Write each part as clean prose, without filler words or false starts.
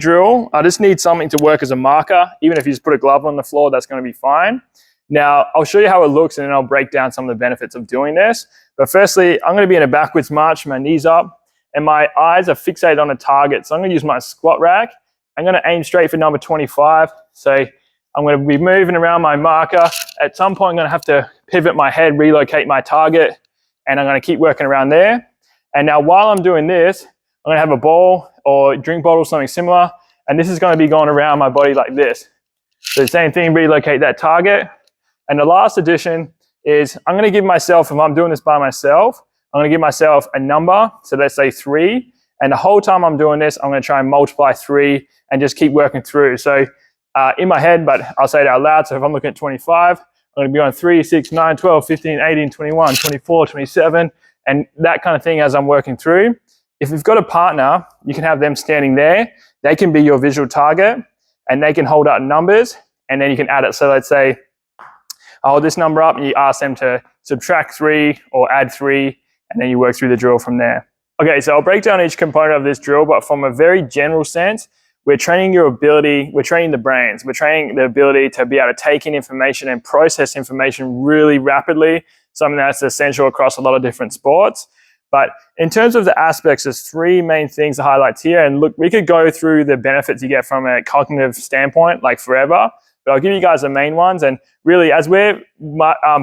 drill, I just need something to work as a marker. Even if you just put a glove on the floor, that's going to be fine. Now, I'll show you how it looks and then I'll break down some of the benefits of doing this. But firstly, I'm going to be in a backwards march, my knees up, and my eyes are fixated on a target. So I'm going to use my squat rack. I'm going to aim straight for number 25. So I'm going to be moving around my marker. At some point, I'm going to have to pivot my head, relocate my target, and I'm going to keep working around there. And now while I'm doing this, I'm going to have a ball or drink bottle, something similar, and this is going to be going around my body like this. So the same thing, relocate that target. And the last addition is I'm going to give myself, if I'm doing this by myself, I'm going to give myself a number. So let's say 3. And the whole time I'm doing this, I'm going to try and multiply 3 and just keep working through. So in my head, but I'll say it out loud. So if I'm looking at 25, I'm going to be on 3, 6, 9, 12, 15, 18, 21, 24, 27, and that kind of thing as I'm working through. If you've got a partner, you can have them standing there. They can be your visual target and they can hold out numbers and then you can add it. So let's say I hold this number up and you ask them to subtract 3 or add 3, and then you work through the drill from there. Okay, so I'll break down each component of this drill, but from a very general sense, we're training your ability, we're training the brains, we're training the ability to be able to take in information and process information really rapidly, something that's essential across a lot of different sports. But in terms of the aspects, there's 3 main things to highlight here. And look, we could go through the benefits you get from a cognitive standpoint, like forever, but I'll give you guys the main ones. And really, as we're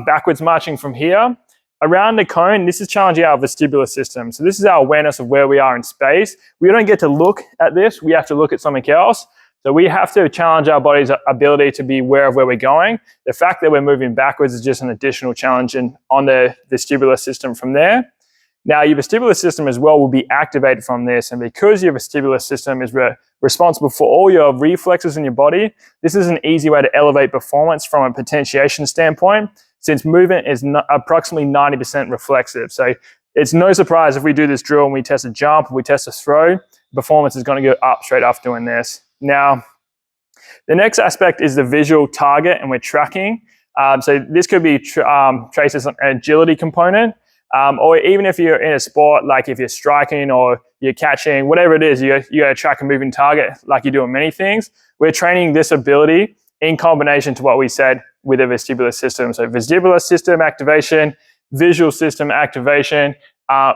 backwards marching from here, around the cone, this is challenging our vestibular system. So this is our awareness of where we are in space. We don't get to look at this. We have to look at something else. So we have to challenge our body's ability to be aware of where we're going. The fact that we're moving backwards is just an additional challenge on the vestibular system from there. Now, your vestibular system as well will be activated from this. And because your vestibular system is responsible for all your reflexes in your body, this is an easy way to elevate performance from a potentiation standpoint, since movement is approximately 90% reflexive. So it's no surprise if we do this drill and we test a jump, we test a throw, performance is going to go up straight after doing this. Now, the next aspect is the visual target, and we're tracking. So this could be traced as an agility component. Or even if you're in a sport, like if you're striking or you're catching, whatever it is, you got to track a moving target like you do in many things. We're training this ability in combination to what we said with the vestibular system. So vestibular system activation, visual system activation,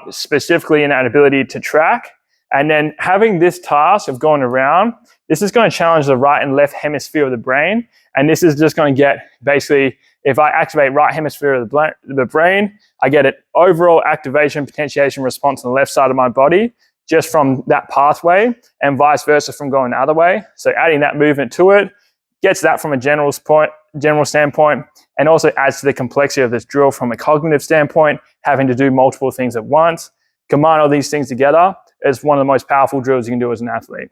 specifically in that ability to track. And then having this task of going around, this is going to challenge the right and left hemisphere of the brain. And this is just going to get basically, if I activate right hemisphere of the brain, I get an overall activation potentiation response on the left side of my body just from that pathway, and vice versa from going the other way. So adding that movement to it gets that from a general standpoint, and also adds to the complexity of this drill from a cognitive standpoint, having to do multiple things at once. Combine all these things together, it's one of the most powerful drills you can do as an athlete.